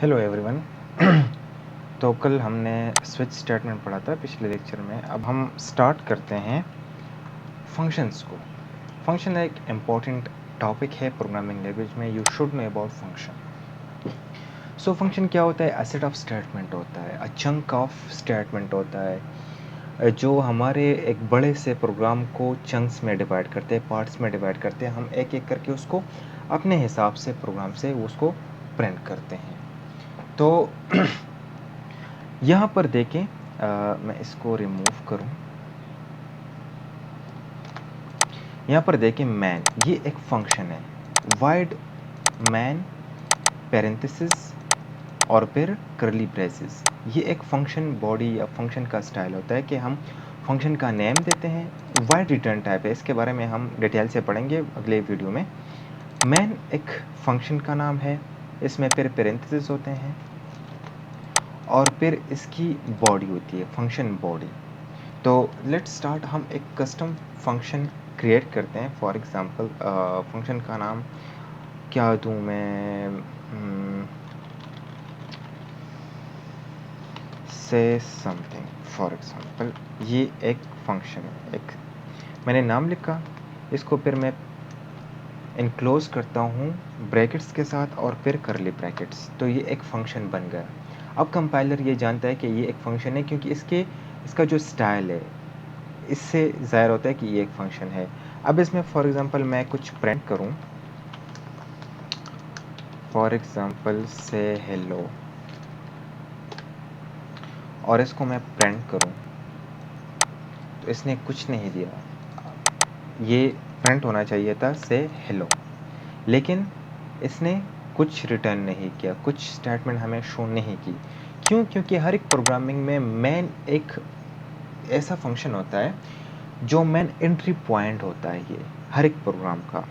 Hello everyone. तो कल हमने स्विच स्टेटमेंट पढ़ा था पिछले लेक्चर में। अब हम स्टार्ट करते हैं फंक्शंस को। फंक्शन एक इम्पॉर्टेंट टॉपिक है प्रोग्रामिंग लैंग्वेज में। You should know about function. So function क्या होता है? अ सेट ऑफ स्टेटमेंट होता है, अ चंक ऑफ स्टेटमेंट होता है, जो हमारे एक बड़े से प्रोग्राम को चंक्स में डिवाइड करते हैं, पार्ट्स में डिवाइड करते हैं। हम एक एक करके उसको अपने हिसाब से प्रोग्राम से उसको प्रिंट करते हैं। तो यहाँ पर देखें, मैं इसको रिमूव करूं। यहाँ पर देखें मैन, ये एक फंक्शन है। वाइड मैन पैरेंथेसिस और फिर करली ब्रेसेस, ये एक फंक्शन बॉडी या फंक्शन का स्टाइल होता है कि हम फंक्शन का नेम देते हैं। वाइड रिटर्न टाइप है, इसके बारे में हम डिटेल से पढ़ेंगे अगले वीडियो में। मैन एक फंक्शन का नाम है, इसमें फिर पैरेंथेसिस होते हैं और फिर इसकी बॉडी होती है, फंक्शन बॉडी। तो लेट्स स्टार्ट। हम एक कस्टम फंक्शन क्रिएट करते हैं। फॉर एग्जांपल फंक्शन का नाम क्या दूं मैं? से समथिंग। फॉर एग्जांपल ये एक फंक्शन है, एक मैंने नाम लिखा, इसको फिर मैं इनक्लोज करता हूँ ब्रैकेट्स के साथ और फिर करली ब्रैकेट्स, तो ये एक फंक्शन बन गया। अब कंपाइलर ये जानता है कि ये एक फंक्शन है क्योंकि इसका जो स्टाइल है इससे ज़ाहिर होता है कि ये एक फंक्शन है। अब इसमें फॉर एग्जांपल मैं कुछ प्रिंट करूं, फॉर एग्जांपल से हेलो, और इसको मैं प्रिंट करूं तो इसने कुछ नहीं दिया। ये प्रिंट होना चाहिए था से हेलो, लेकिन इसने कुछ रिटर्न नहीं किया, कुछ स्टेटमेंट हमें शो नहीं की। क्यों? क्योंकि हर एक प्रोग्रामिंग में मैन एक ऐसा फंक्शन होता है जो मैन एंट्री पॉइंट होता है ये हर एक प्रोग्राम का।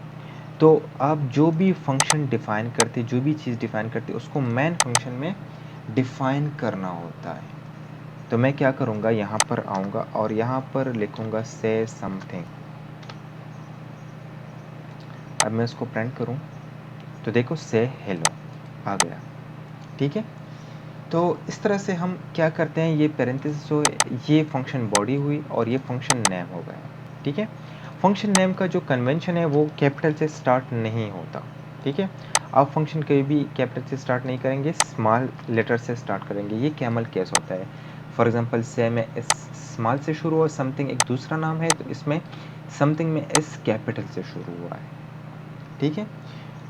तो आप जो भी फंक्शन डिफाइन करते, जो भी चीज़ डिफाइन करते, उसको मैन फंक्शन में डिफाइन करना होता है। तो मैं क्या करूँगा, यहाँ पर आऊँगा और यहाँ पर लिखूँगा से समथिंग। अब मैं इसको प्रिंट करूँ तो देखो से हेलो आ गया। ठीक है, तो इस तरह से हम क्या करते हैं, ये पैरेंथेसिस हो, ये फंक्शन बॉडी हुई और ये फंक्शन नेम हो गया। ठीक है, फंक्शन नेम का जो कन्वेंशन है वो कैपिटल से स्टार्ट नहीं होता। ठीक है, आप फंक्शन कभी भी कैपिटल से स्टार्ट नहीं करेंगे, स्मॉल लेटर से स्टार्ट करेंगे। ये कैमल केस होता है। फॉर एग्जांपल से में एस स्मॉल से शुरू हुआ, समथिंग एक दूसरा नाम है, तो इसमें समथिंग में एस कैपिटल से शुरू हुआ है। ठीक है,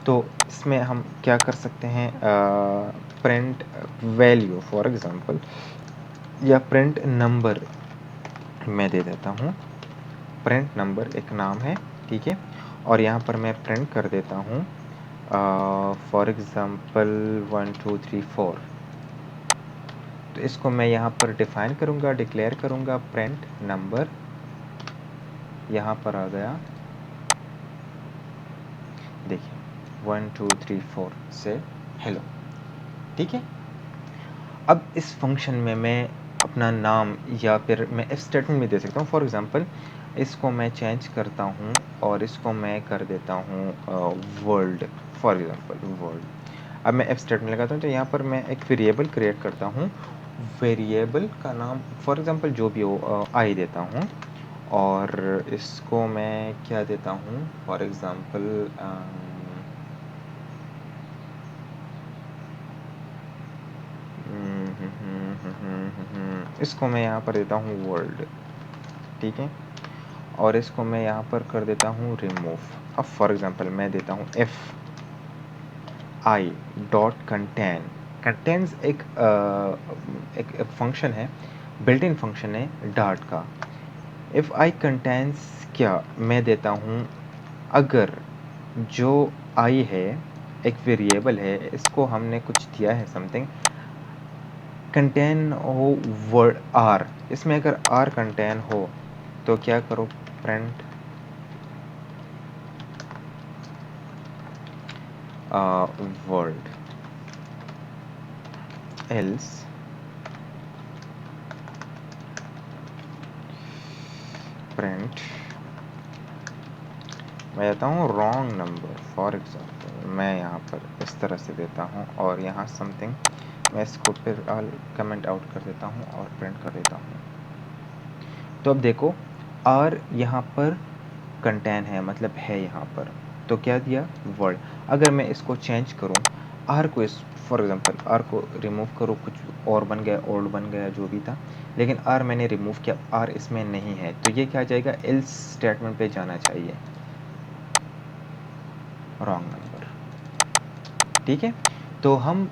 तो इसमें हम क्या कर सकते हैं, प्रिंट वैल्यू फॉर एग्जांपल, या प्रिंट नंबर मैं दे देता हूँ। प्रिंट नंबर एक नाम है, ठीक है, और यहाँ पर मैं प्रिंट कर देता हूँ फॉर एग्जांपल 1 2 3 4। तो इसको मैं यहाँ पर डिफाइन करूँगा, डिक्लेयर करूँगा प्रिंट नंबर, यहाँ पर आ गया, देखिए 1 2 3 4 से हेलो। ठीक है, अब इस फंक्शन में मैं अपना नाम या फिर मैं इफ स्टेटमेंट भी दे सकता हूँ। फॉर एग्जांपल इसको मैं चेंज करता हूँ और इसको मैं कर देता हूँ वर्ल्ड, फॉर एग्जांपल वर्ल्ड। अब मैं इफ स्टेटमेंट लगाता हूँ तो यहाँ पर मैं एक वेरिएबल क्रिएट करता हूँ। वेरिएबल का नाम फॉर एग्जांपल जो भी हो आई देता हूँ, और इसको मैं क्या देता हूँ, फॉर एग्जांपल इसको मैं यहाँ पर देता हूँ वर्ल्ड। ठीक है, और इसको मैं यहाँ पर कर देता हूँ रिमूव। अब फॉर एग्जांपल मैं देता हूँ F I dot contain. Contains एक फंक्शन है, बिल्ट इन फंक्शन है डार्ट का। इफ आई कंटेन्स क्या मैं देता हूँ, अगर जो आई है एक वेरिएबल है, इसको हमने कुछ दिया है समथिंग, कंटेन हो वर्ड आर, इसमें अगर आर कंटेन हो तो क्या करो, प्रिंट वर्ड, एल्स प्रिंट मैं देता हूँ रॉन्ग नंबर फॉर एग्जांपल। मैं यहाँ पर इस तरह से देता हूँ और यहाँ समथिंग मैं इसको फिर कमेंट आउट कर देता हूँ और प्रिंट कर देता हूँ। तो अब देखो आर यहाँ पर कंटेन है, मतलब है यहाँ पर, तो क्या दिया वर्ड। अगर मैं इसको चेंज करूँ आर को, इस फॉर एग्जांपल आर को रिमूव करो, कुछ और बन गया, ओल्ड बन गया, जो भी था, लेकिन आर मैंने रिमूव किया, आर इसमें नहीं है, तो ये क्या जाएगा एल्स स्टेटमेंट पे जाना चाहिए, रॉन्ग नंबर। ठीक है, तो हम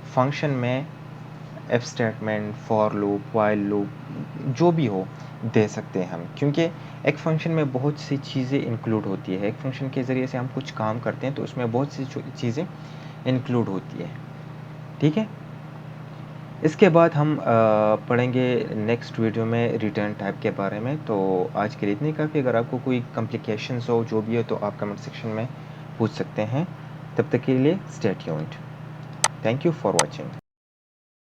फंक्शन में F statement, for loop, while loop, जो भी हो दे सकते हैं हम, क्योंकि एक फंक्शन में बहुत सी चीज़ें इंक्लूड होती है। एक फंक्शन के ज़रिए से हम कुछ काम करते हैं तो उसमें बहुत सी चीज़ें इंक्लूड होती है। ठीक है, इसके बाद हम पढ़ेंगे नेक्स्ट वीडियो में रिटर्न टाइप के बारे में। तो आज के लिए इतनी काफ़ी। अगर आपको कोई कॉम्प्लिकेशंस हो, जो भी हो, तो आप कमेंट सेक्शन में पूछ सकते हैं। तब तक के लिए stay tuned. Thank you for watching.